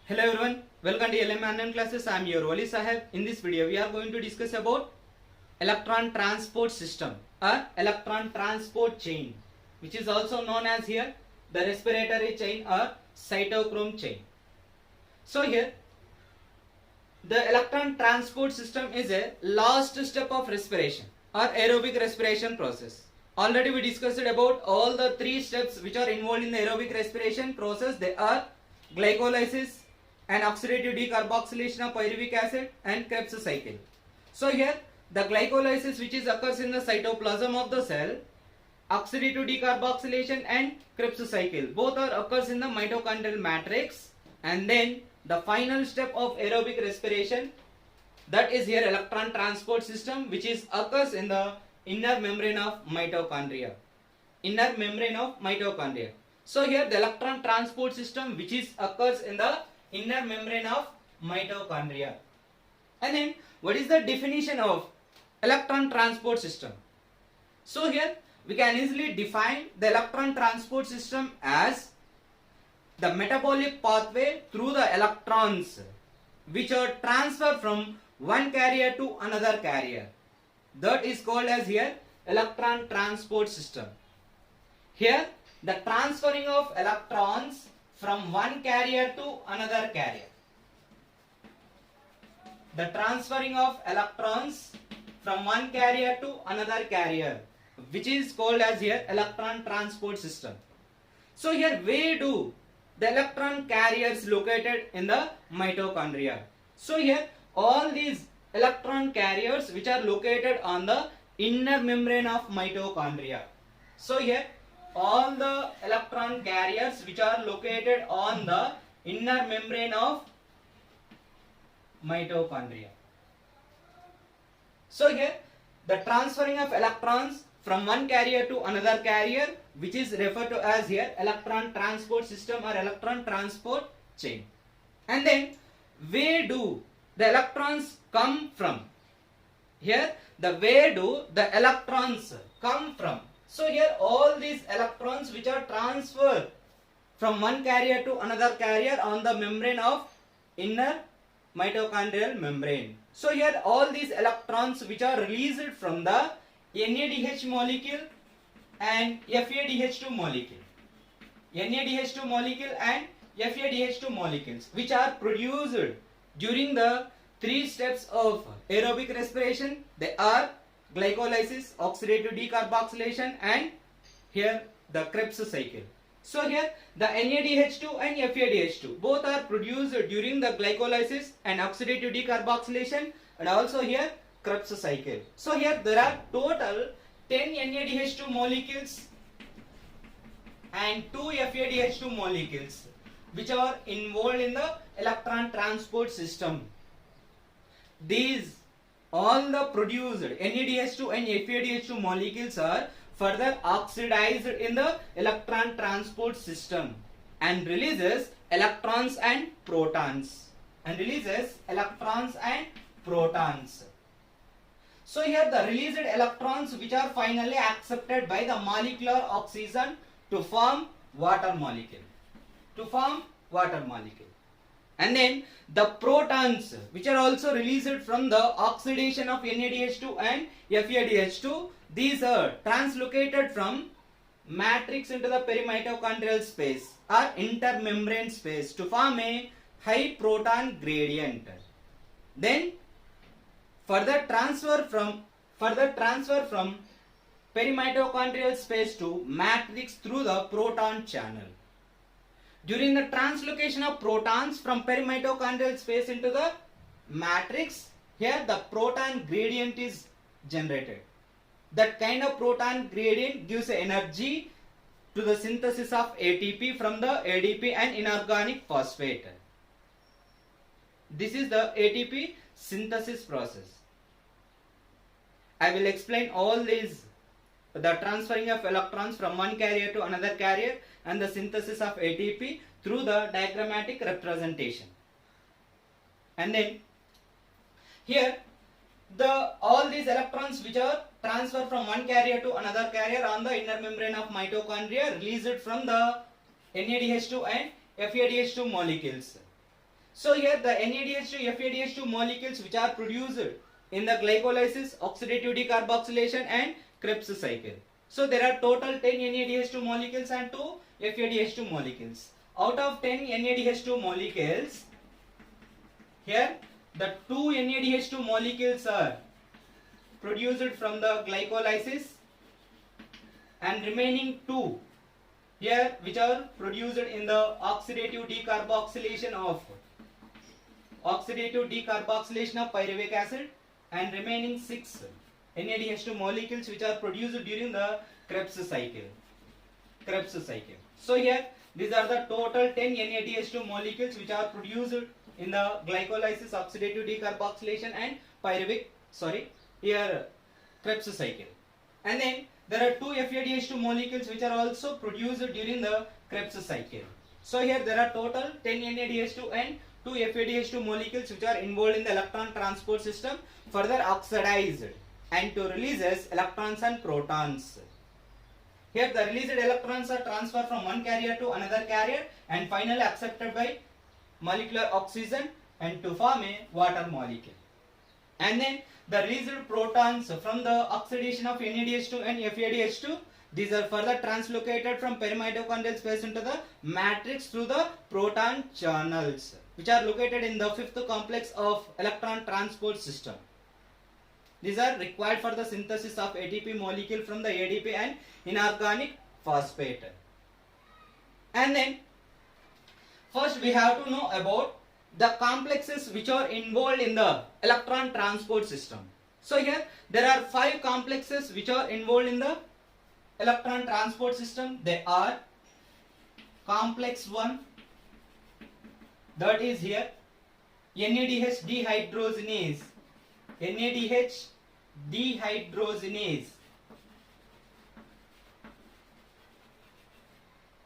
Hello everyone, welcome to LM classes. I am your Wali Sahib. In this video, we are going to discuss about electron transport system or electron transport chain, which is also known as here the respiratory chain or cytochrome chain. So here, the electron transport system is a last step of respiration or aerobic respiration process. Already we discussed about all the three steps which are involved in the aerobic respiration process. They are glycolysis and oxidative decarboxylation of pyruvic acid and Krebs cycle. So here the glycolysis which occurs in the cytoplasm of the cell, oxidative decarboxylation and Krebs cycle both occurs in the mitochondrial matrix, and then the final step of aerobic respiration, that is here electron transport system, which occurs in the inner membrane of mitochondria. Inner membrane of mitochondria. So here the electron transport system which occurs in the inner membrane of mitochondria. And then what is the definition of electron transport system? So here we can easily define the electron transport system as the metabolic pathway through the electrons which are transferred from one carrier to another carrier. That is called as here electron transport system. Here the transferring of electrons from one carrier to another carrier. The transferring of electrons from one carrier to another carrier, which is called as here electron transport system. So here where do the electron carriers located in the mitochondria? So here all these electron carriers which are located on the inner membrane of mitochondria. So here all the electron carriers which are located on the inner membrane of mitochondria. So here the transferring of electrons from one carrier to another carrier, which is referred to as here electron transport system or electron transport chain. And then where do the electrons come from? Here where do the electrons come from? So here all these electrons which are transferred from one carrier to another carrier on the membrane of inner mitochondrial membrane. So here all these electrons which are released from the NADH molecule and FADH2 molecule. NADH2 molecule and FADH2 molecules which are produced during the three steps of aerobic respiration. They are glycolysis, oxidative decarboxylation and here the Krebs cycle. So here the NADH2 and FADH2 both are produced during the glycolysis and oxidative decarboxylation and also here Krebs cycle. So here there are total 10 NADH2 molecules and 2 FADH2 molecules which are involved in the electron transport system. These all the produced NADH2 and FADH2 molecules are further oxidized in the electron transport system and releases electrons and protons. So here the released electrons which are finally accepted by the molecular oxygen to form water molecule. And then the protons which are also released from the oxidation of NADH2 and FADH2, these are translocated from matrix into the perimitochondrial space or intermembrane space to form a high proton gradient. Then further transfer from perimitochondrial space to matrix through the proton channel. During the translocation of protons from perimitochondrial space into the matrix, here the proton gradient is generated. That kind of proton gradient gives energy to the synthesis of ATP from the ADP and inorganic phosphate. This is the ATP synthesis process. I will explain all these, the transferring of electrons from one carrier to another carrier and the synthesis of ATP through the diagrammatic representation. And then here all these electrons which are transferred from one carrier to another carrier on the inner membrane of mitochondria released from the NADH2 and FADH2 molecules. So here the NADH2 FADH2 molecules which are produced in the glycolysis, oxidative decarboxylation and Krebs cycle. So there are total 10 NADH2 molecules and 2 FADH2 molecules. Out of 10 NADH2 molecules, here the 2 NADH2 molecules are produced from the glycolysis and remaining 2 here which are produced in the oxidative decarboxylation of pyruvic acid, and remaining 6 NADH2 molecules which are produced during the Krebs cycle. So here these are the total 10 NADH2 molecules which are produced in the glycolysis, oxidative decarboxylation and Krebs cycle. And then there are 2 FADH2 molecules which are also produced during the Krebs cycle. So here there are total 10 NADH2 and 2 FADH2 molecules which are involved in the electron transport system, further oxidized and to releases electrons and protons. Here the released electrons are transferred from one carrier to another carrier and finally accepted by molecular oxygen and to form a water molecule. And then the released protons from the oxidation of NADH2 and FADH2, these are further translocated from perimitochondrial space into the matrix through the proton channels which are located in the 5th complex of electron transport system. These are required for the synthesis of ATP molecule from the ADP and inorganic phosphate. And then first we have to know about the complexes which are involved in the electron transport system. So here there are 5 complexes which are involved in the electron transport system. They are complex 1, that is here NADH dehydrogenase.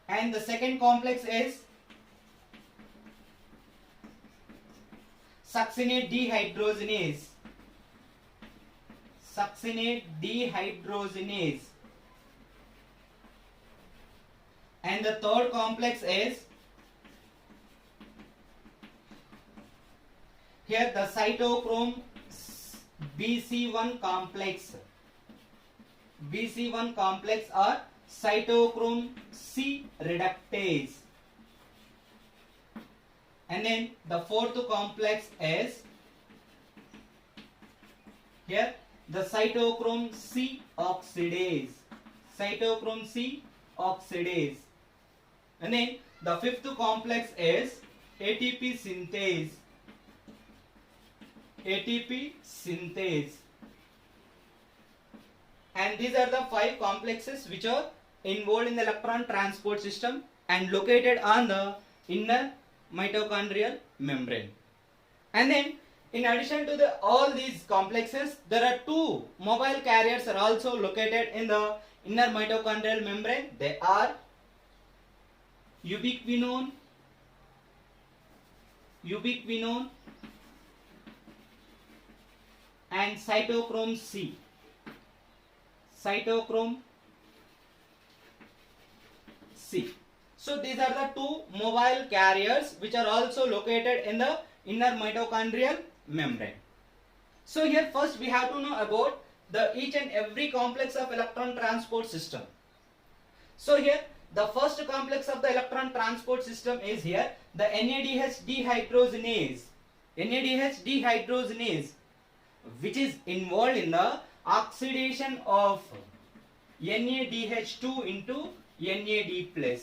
And the second complex is succinate dehydrogenase. And the third complex is here the cytochrome BC1 complex. BC1 complex or cytochrome C reductase. And then the fourth complex is here the cytochrome C oxidase. And then the fifth complex is ATP synthase. And these are the 5 complexes which are involved in the electron transport system and located on the inner mitochondrial membrane. And then in addition to all these complexes, there are 2 mobile carriers are also located in the inner mitochondrial membrane. They are ubiquinone and cytochrome C. So these are the 2 mobile carriers which are also located in the inner mitochondrial membrane. So here first we have to know about the each and every complex of electron transport system. So here the first complex of the electron transport system is here the NADH dehydrogenase, which is involved in the oxidation of NADH2 into NAD+.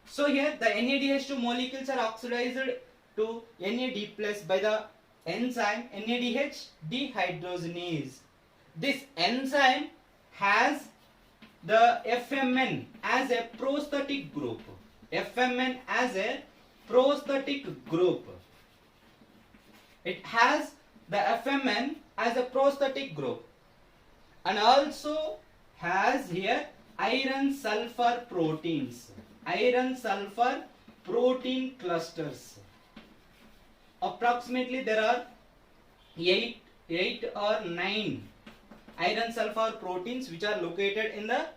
So here the NADH2 molecules are oxidized to NAD+ by the enzyme NADH dehydrogenase. This enzyme has the FMN as a prosthetic group. It has the FMN as a prosthetic group and also has here iron sulfur protein clusters. Approximately there are 8 or 9 iron sulfur proteins which are located in the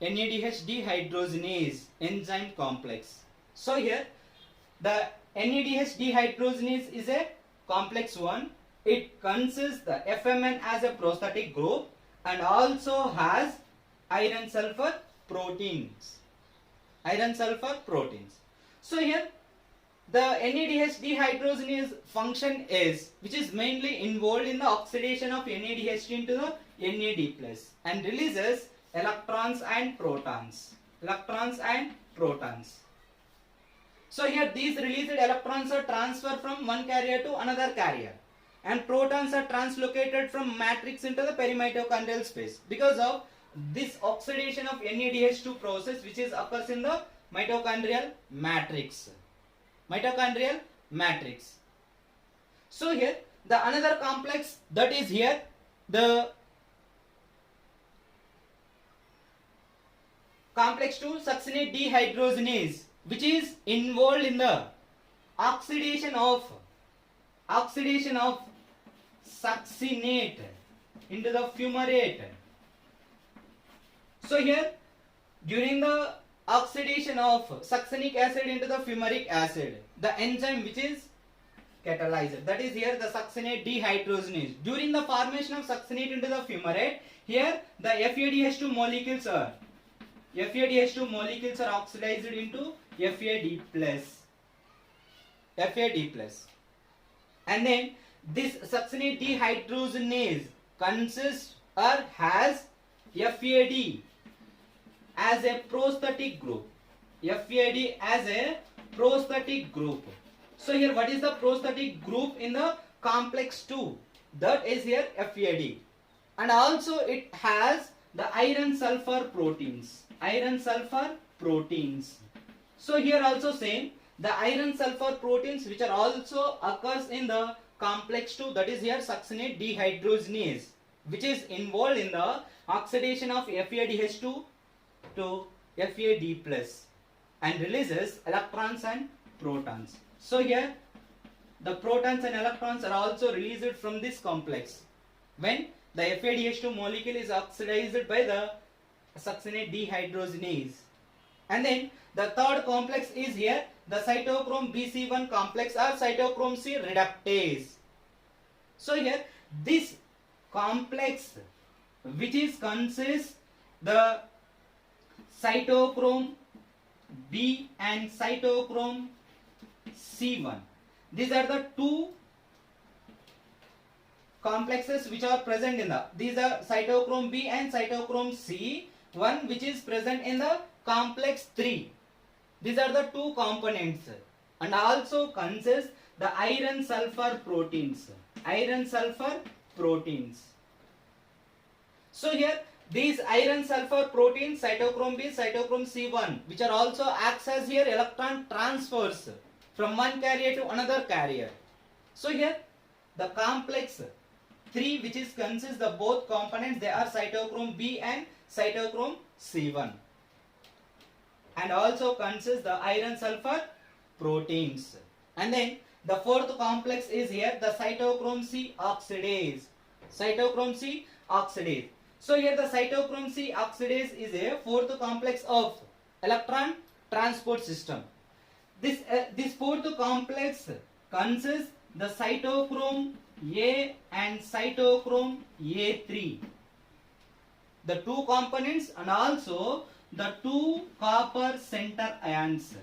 NADH dehydrogenase enzyme complex. So here The NADH dehydrogenase is a complex one. It consists the FMN as a prosthetic group and also has iron sulfur proteins. Iron sulfur proteins. So here the NADH dehydrogenase function is, which is mainly involved in the oxidation of NADH into the NAD plus and releases electrons and protons. Electrons and protons. So here these released electrons are transferred from one carrier to another carrier and protons are translocated from matrix into the perimitochondrial space because of this oxidation of NADH2 process which is occurs in the mitochondrial matrix. Mitochondrial matrix. So here the another complex that is here, the complex 2 succinate dehydrogenase, which is involved in the oxidation of succinate into the fumarate. So here during the oxidation of succinic acid into the fumaric acid, the enzyme which is catalyzed, that is here the succinate dehydrogenase. During the formation of succinate into the fumarate, here the FADH2 molecules are oxidized into FAD plus. And then this succinate dehydrogenase consists or has FAD as a prosthetic group. FAD as a prosthetic group. So here what is the prosthetic group in the complex 2? That is here FAD. And also it has the iron sulfur proteins. So here also same, the iron sulfur proteins which are also occurs in the complex 2, that is here succinate dehydrogenase, which is involved in the oxidation of FADH2 to FAD plus and releases electrons and protons. So here the protons and electrons are also released from this complex when the FADH2 molecule is oxidized by the succinate dehydrogenase. And then the third complex is here the cytochrome BC1 complex or cytochrome C reductase. So here this complex which is consists the cytochrome B and cytochrome C1. These are the two complexes which are present in the, these are cytochrome B and cytochrome C1 which is present in the complex 3. These are the two components and also consists the iron sulfur proteins. So here these iron sulfur proteins, cytochrome B, cytochrome C1, which are also acts as here electron transfers from one carrier to another carrier. So here the complex 3 which is consists the both components, they are cytochrome B and cytochrome C1 and also consists the iron sulfur proteins. And then the fourth complex is here the cytochrome C oxidase. So here the cytochrome C oxidase is a fourth complex of electron transport system. This fourth complex consists the cytochrome A and cytochrome A3, the two components, and also the two copper center ions,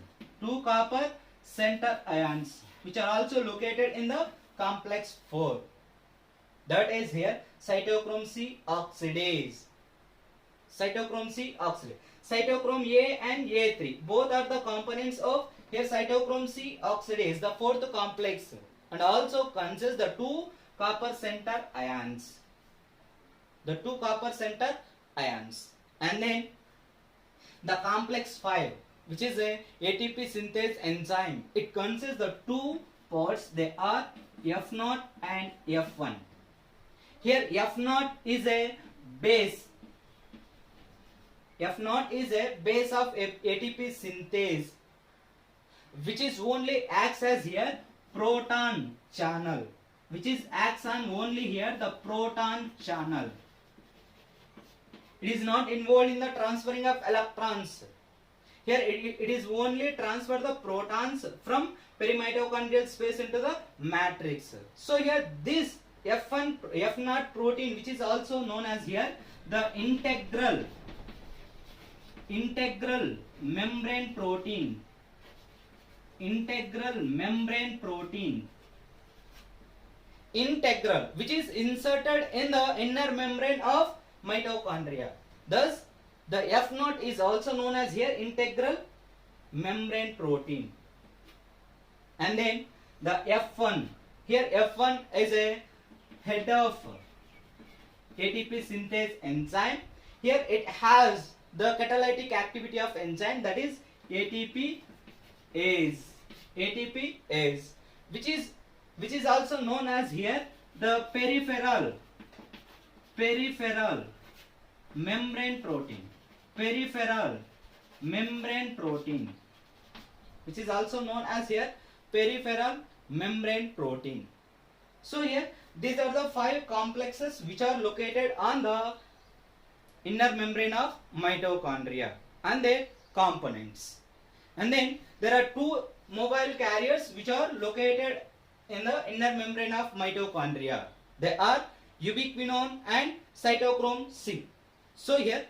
which are also located in the complex 4. That is here cytochrome C oxidase. Cytochrome A and A3 both are the components of here cytochrome C oxidase, the fourth complex, and also consists the two copper center ions. And then the complex 5, which is a ATP synthase enzyme. It consists the two parts, they are F0 and F1. Here F0 is a base. F0 is a base of ATP synthase, which is only acts as here proton channel, acts on only here the proton channel. It is not involved in the transferring of electrons. Here it is only transfer the protons from perimitochondrial space into the matrix. So here this F0 protein, which is also known as here the integral membrane protein, which is inserted in the inner membrane of mitochondria. Thus the F0 is also known as here integral membrane protein. And then the F1, here F1 is a head of ATP synthase enzyme. Here it has the catalytic activity of enzyme, that is ATPase, which is also known as here the peripheral membrane protein, which is also known as here peripheral membrane protein. So here these are the 5 complexes which are located on the inner membrane of mitochondria and their components. And then there are 2 mobile carriers which are located in the inner membrane of mitochondria. They are ubiquinone and cytochrome C. So here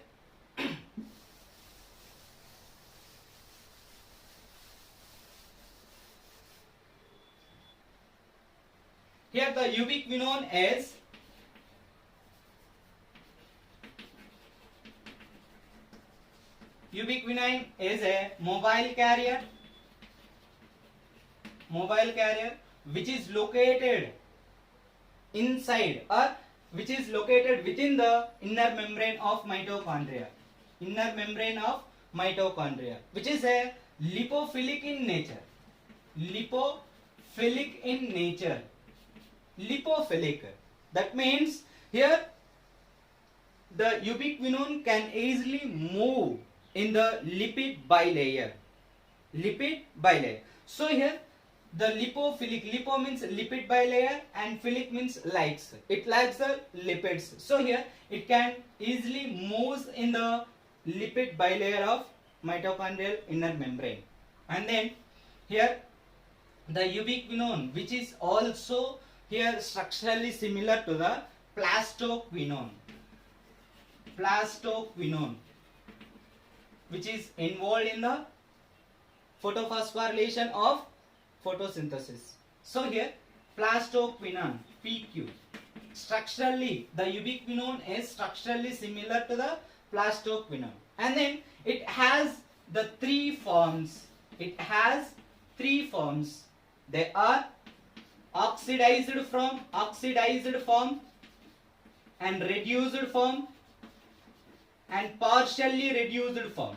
the ubiquinone is a mobile carrier which is located inside or which is located within the inner membrane of mitochondria, which is a lipophilic in nature. Lipophilic. That means here the ubiquinone can easily move in the lipid bilayer. So here the lipophilic, lipo means lipid bilayer and philic means likes. It likes the lipids. So here it can easily move in the lipid bilayer of mitochondrial inner membrane. And then here the ubiquinone, which is also here structurally similar to the plastoquinone, which is involved in the photophosphorylation of photosynthesis. So here plastoquinone, PQ, structurally the ubiquinone is structurally similar to the plastoquinone, and then it has the 3 forms. They are oxidized form and reduced form and partially reduced form.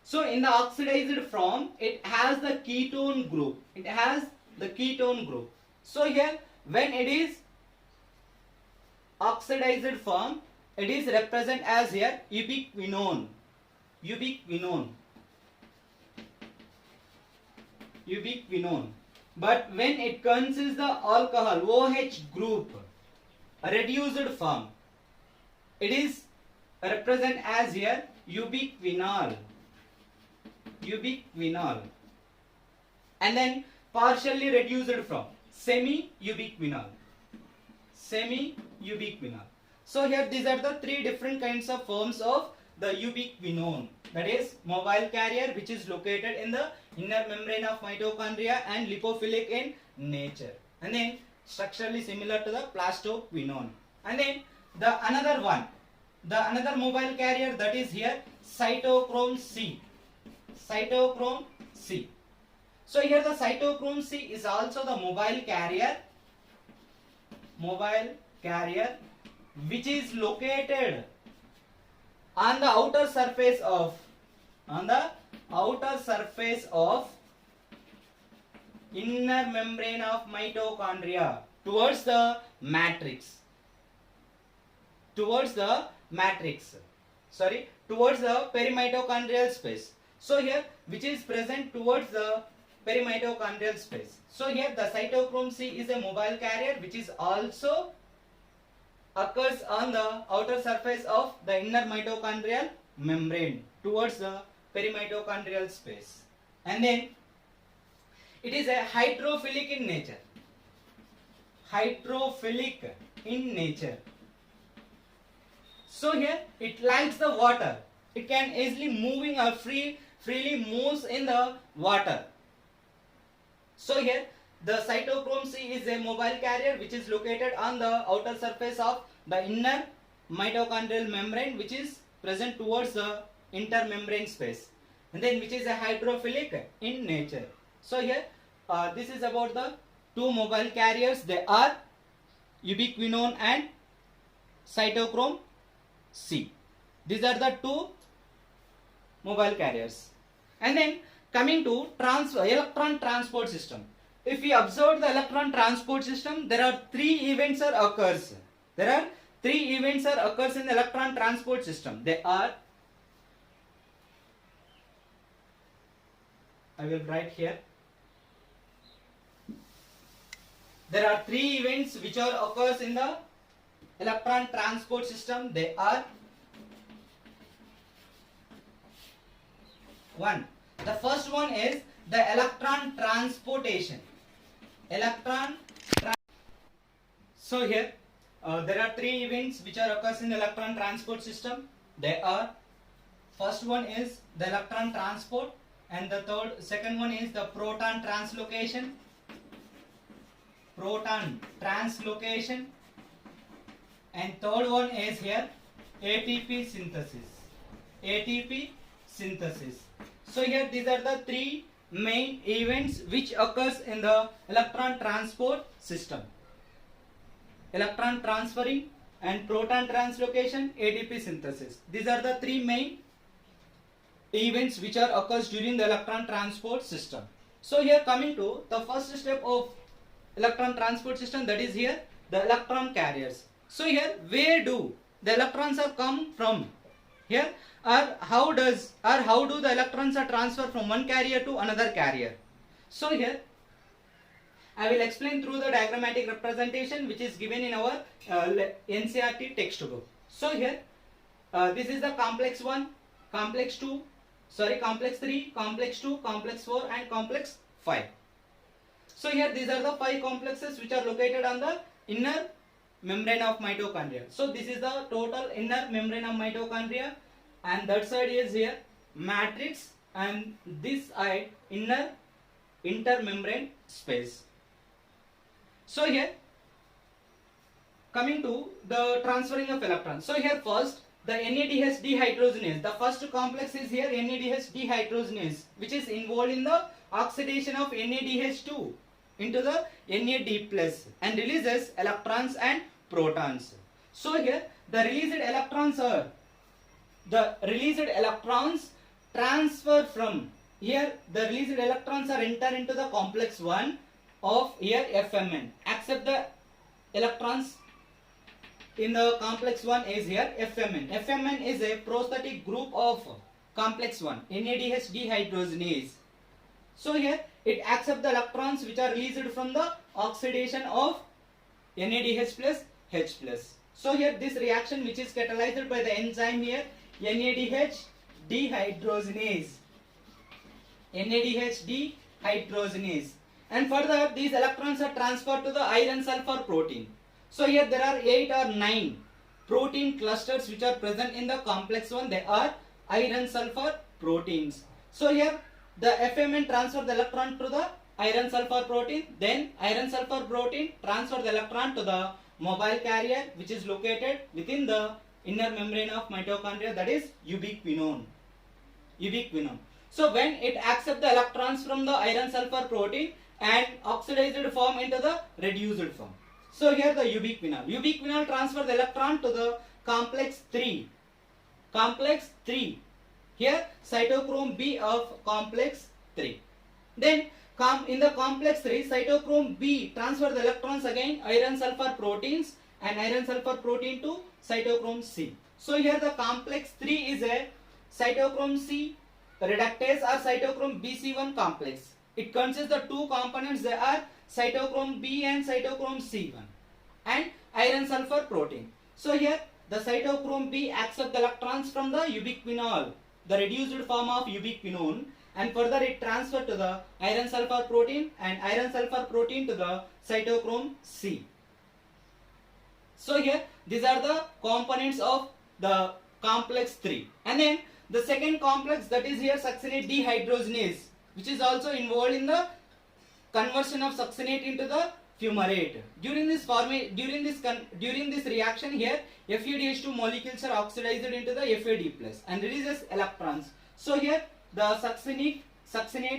So in the oxidized form it has the ketone group. So here when it is oxidized form, it is represented as here ubiquinone. But when it consists the alcohol OH group, a reduced form, it is represented as here ubiquinol. And then partially reduced form, semi-ubiquinol. So here these are the 3 different kinds of forms of the ubiquinone, that is mobile carrier which is located in the inner membrane of mitochondria and lipophilic in nature, and then structurally similar to the plastoquinone. And then another mobile carrier, that is here cytochrome C. So here the cytochrome C is also the mobile carrier which is located on the outer surface of inner membrane of mitochondria towards the matrix. Towards the perimitochondrial space. So here which is present towards the perimitochondrial space. So here the cytochrome C is a mobile carrier which is also occurs on the outer surface of the inner mitochondrial membrane towards the perimitochondrial space. And then it is a hydrophilic in nature. Hydrophilic in nature. So here it likes the water. It can easily moving or freely moves in the water. So here the cytochrome C is a mobile carrier which is located on the outer surface of the inner mitochondrial membrane, which is present towards the intermembrane space, and then which is a hydrophilic in nature. So here this is about the two mobile carriers. They are ubiquinone and cytochrome C. These are the two mobile carriers. And then coming to electron transport system. If we observe the electron transport system, there are three events occurs. There are three events occurs in the electron transport system. They are, I will write here. There are three events which are occurs in the electron transport system. They are: one, the first one is the electron transportation. So here there are three events which are occurs in the electron transport system. They are: first one is the electron transport, and the second one is the proton translocation. And third one is here ATP synthesis. So here these are the three main events which occurs in the electron transport system: electron transferring and proton translocation, ATP synthesis. These are the three main events which are occurs during the electron transport system. So here coming to the first step of electron transport system, that is here the electron carriers. So here where do the electrons are come from? Here how do the electrons are transferred from one carrier to another carrier? So here I will explain through the diagrammatic representation which is given in our NCERT textbook. So here this is the complex 1, complex 2, complex 3, complex 2, complex 4 and complex 5. So here these are the 5 complexes which are located on the inner membrane of mitochondria. So this is the total inner membrane of mitochondria, and that side is here matrix, and this side inner intermembrane space. So here coming to the transferring of electrons. So here first the NADH dehydrogenase. The first complex is here NADH dehydrogenase, which is involved in the oxidation of NADH2 into the NAD plus and releases electrons and protons. So here the released electrons transfer from here, the released electrons are enter into the complex 1 of here FMN. Accept the electrons in the complex 1 is here FMN. FMN is a prosthetic group of complex 1 NADH dehydrogenase. So here it accepts the electrons which are released from the oxidation of NADH plus H plus. So here this reaction which is catalyzed by the enzyme here NADH dehydrogenase. And further these electrons are transferred to the iron sulfur protein. So here there are 8 or 9 protein clusters which are present in the complex 1. They are iron sulfur proteins. So here the FMN transfer the electron to the iron sulfur protein, then iron sulfur protein transfer the electron to the mobile carrier which is located within the inner membrane of mitochondria, that is ubiquinone. So when it accepts the electrons from the iron sulfur protein and oxidized form into the reduced form. So here the ubiquinol transfer the electron to the complex 3. Here cytochrome B of complex 3. Then in the complex 3, cytochrome B transfer the electrons again iron sulfur proteins and iron sulfur protein to cytochrome C. So here the complex 3 is a cytochrome C reductase or cytochrome BC1 complex. It consists of two components. They are cytochrome B and cytochrome C1 and iron sulfur protein. So here the cytochrome B accepts the electrons from the ubiquinol, the reduced form of ubiquinone, and further it transferred to the iron sulfur protein and iron sulfur protein to the cytochrome C. So here these are the components of the complex 3. And then the second complex, that is here succinate dehydrogenase, which is also involved in the conversion of succinate into the fumarate. During this reaction here, FeDH2 molecules are oxidized into the Fad+ and releases electrons. So here the succinate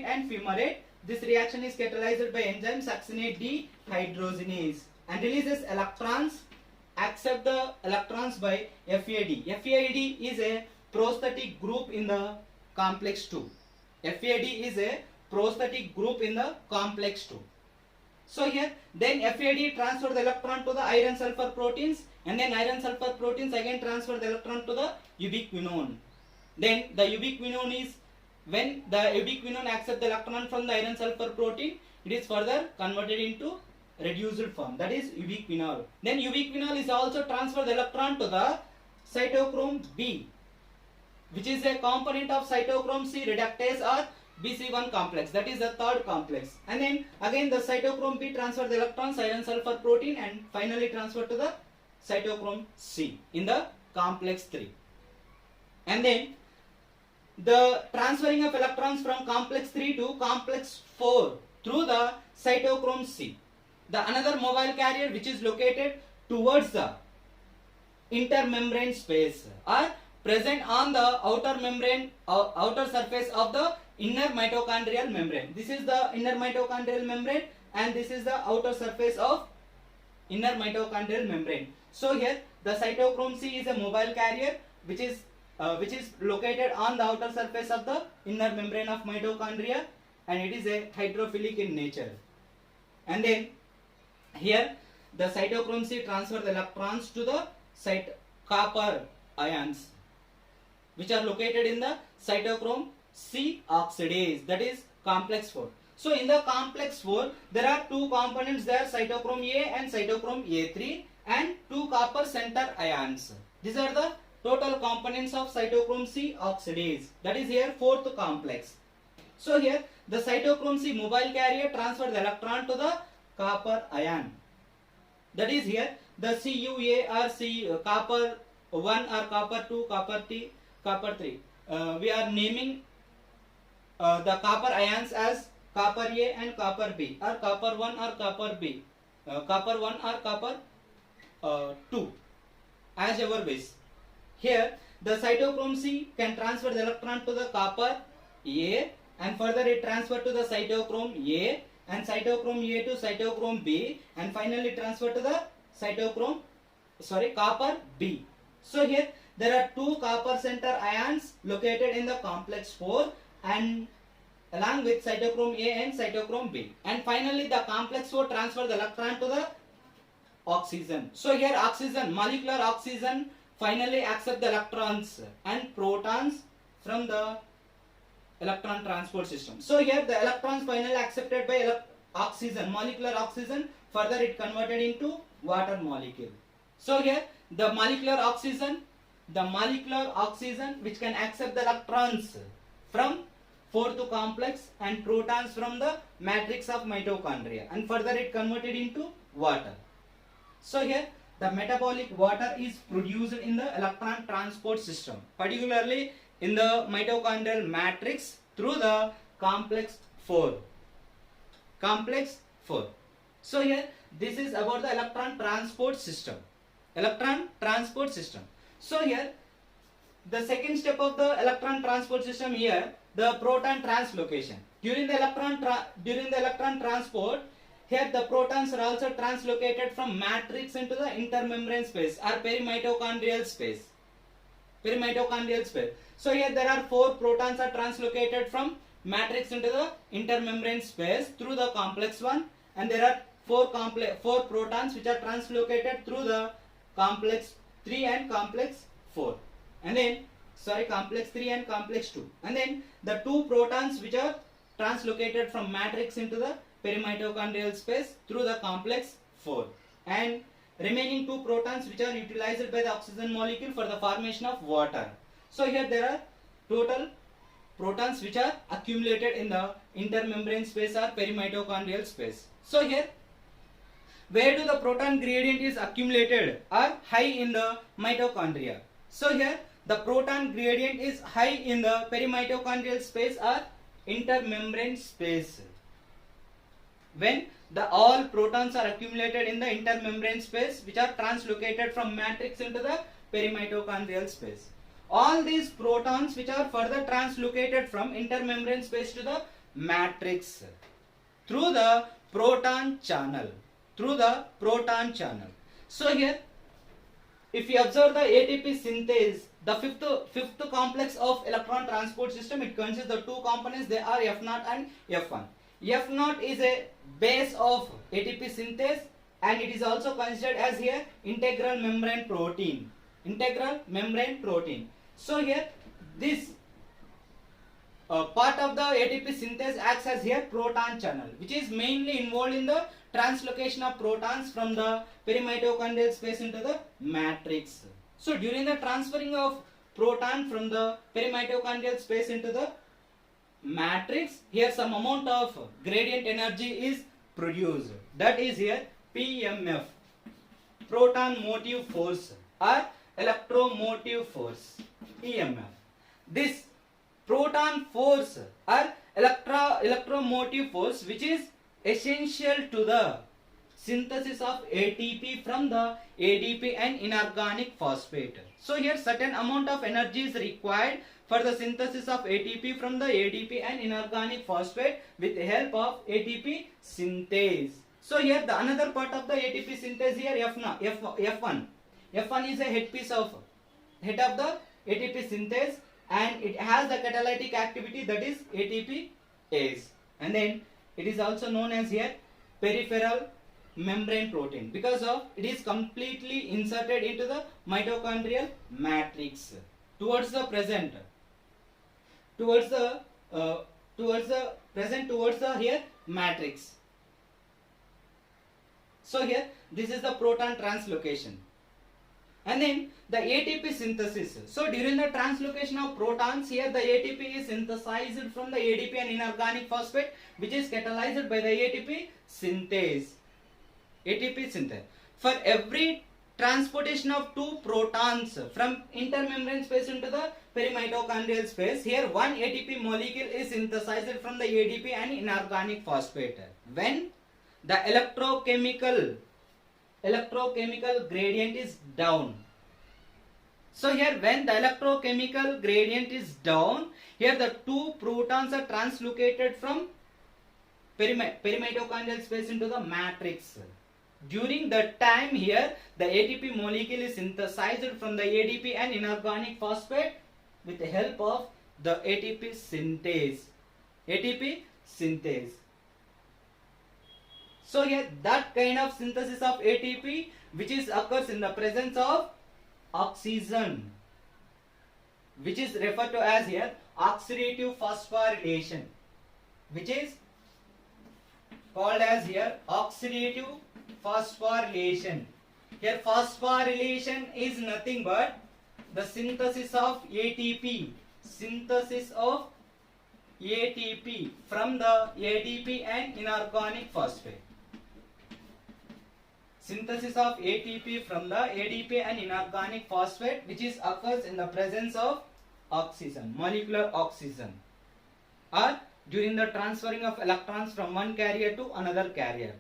and fumarate, this reaction is catalyzed by enzyme succinate dehydrogenase and releases electrons, accept the electrons by FAD. FAD is a prosthetic group in the complex 2. FAD is a prosthetic group in the complex 2. So here then FAD transfer the electron to the iron sulfur proteins, and then iron sulfur proteins again transfer the electron to the ubiquinone. Then the ubiquinone is, when the ubiquinone accepts the electron from the iron sulfur protein, it is further converted into reduced form, that is ubiquinol. Then ubiquinol is also transfer the electron to the cytochrome B, which is a component of cytochrome C reductase or BC1 complex, that is the third complex. And then again the cytochrome B transfer the electrons iron sulfur protein and finally transfer to the cytochrome C in the complex 3. And then the transferring of electrons from complex 3 to complex 4 through the cytochrome C. The another mobile carrier which is located towards the intermembrane space are present on the outer surface of the inner mitochondrial membrane. This is the inner mitochondrial membrane and this is the outer surface of inner mitochondrial membrane. So here the cytochrome C is a mobile carrier which is located on the outer surface of the inner membrane of mitochondria, and it is a hydrophilic in nature. And then here the cytochrome C transfer the electrons to the copper ions which are located in the cytochrome C oxidase, that is complex 4. So in the complex 4 there are two components there, cytochrome A and cytochrome A3, and two copper center ions. These are the total components of cytochrome C oxidase, that is here fourth complex. So here the cytochrome C mobile carrier transfer the electron to the copper ion, that is here the CuA or copper 1 or copper 2, copper 3. We are naming the copper ions as copper A and copper B, or copper 1 or copper B, copper 1 or copper 2 as our base. Here the cytochrome C can transfer the electron to the copper A and further it transfer to the cytochrome A and cytochrome A to cytochrome B and finally transfer to the copper B. So here there are two copper center ions located in the complex 4 and along with cytochrome A and cytochrome B, and finally the complex 4 transfer the electron to the oxygen. So here oxygen, molecular oxygen finally accept the electrons and protons from the electron transport system. So here the electrons finally accepted by oxygen, molecular oxygen, further it converted into water molecule. So here the molecular oxygen which can accept the electrons from 4th complex and protons from the matrix of mitochondria, and further it converted into water. So here the metabolic water is produced in the electron transport system, particularly in the mitochondrial matrix through the complex 4. So here this is about the electron transport system. So here the second step of the electron transport system, here the proton translocation. During the electron transport, here the protons are also translocated from matrix into the intermembrane space or perimitochondrial space. So here there are 4 protons are translocated from matrix into the intermembrane space through the complex 1, and there are 4 protons which are translocated through the complex 3 and complex 4, and then complex 3 and complex 2, and then the 2 protons which are translocated from matrix into the perimitochondrial space through the complex 4, and remaining 2 protons which are utilized by the oxygen molecule for the formation of water. So here there are total protons which are accumulated in the intermembrane space or perimitochondrial space. So here, where do the proton gradient is accumulated are high in the mitochondria. So here the proton gradient is high in the perimitochondrial space or intermembrane space. When the all protons are accumulated in the intermembrane space which are translocated from matrix into the perimitochondrial space. All these protons which are further translocated from intermembrane space to the matrix through the proton channel. So here, if you observe the ATP synthase, the fifth complex of electron transport system, it consists of 2 components. They are F0 and F1. F0 is a base of ATP synthase, and it is also considered as here integral membrane protein. So here this part of the ATP synthase acts as here proton channel, which is mainly involved in the translocation of protons from the perimitochondrial space into the matrix. So during the transferring of proton from the perimitochondrial space into the matrix, here some amount of gradient energy is produced. That is here PMF, proton motive force, or electromotive force, EMF. This proton force or electromotive force, which is essential to the synthesis of ATP from the ADP and inorganic phosphate. So here certain amount of energy is required for the synthesis of ATP from the ADP and inorganic phosphate with the help of ATP synthase. So here the another part of the ATP synthase here F1. F1 is a head of the ATP synthase, and it has the catalytic activity, that is ATPase, and then it is also known as here peripheral membrane protein because of it is completely inserted into the mitochondrial matrix towards the here matrix. So here this is the proton translocation. And then the ATP synthesis. So during the translocation of protons, here the ATP is synthesized from the ADP and inorganic phosphate, which is catalyzed by the ATP synthase. For every transportation of 2 protons from intermembrane space into the perimitochondrial space, here one ATP molecule is synthesized from the ADP and inorganic phosphate. When the electrochemical gradient is down. So here when the electrochemical gradient is down, here the 2 protons are translocated from perimitochondrial space into the matrix. During that time here the ATP molecule is synthesized from the ADP and inorganic phosphate with the help of the ATP synthase. So here that kind of synthesis of ATP which is occurs in the presence of oxygen, which is referred to as here oxidative phosphorylation, which is called as here oxidative phosphorylation. Here phosphorylation is nothing but the synthesis of ATP from the ADP and inorganic phosphate. Synthesis of ATP from the ADP and inorganic phosphate, which is occurs in the presence of oxygen, molecular oxygen, or during the transferring of electrons from one carrier to another carrier.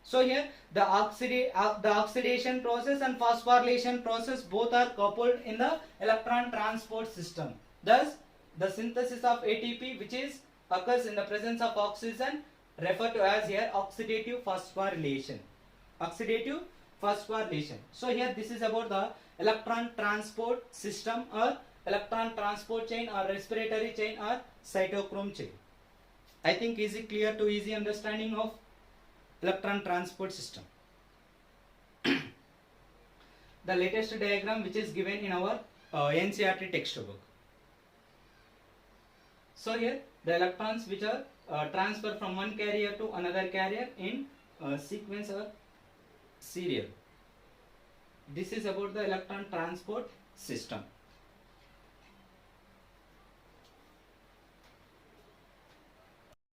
So here the oxidation process and phosphorylation process both are coupled in the electron transport system. Thus the synthesis of ATP which is occurs in the presence of oxygen referred to as here oxidative phosphorylation. So here this is about the electron transport system or electron transport chain or respiratory chain or cytochrome chain. I think is it clear to easy understanding of electron transport system. The latest diagram which is given in our NCERT textbook. So here the electrons which are transferred from one carrier to another carrier in sequence or serial. This is about the electron transport system.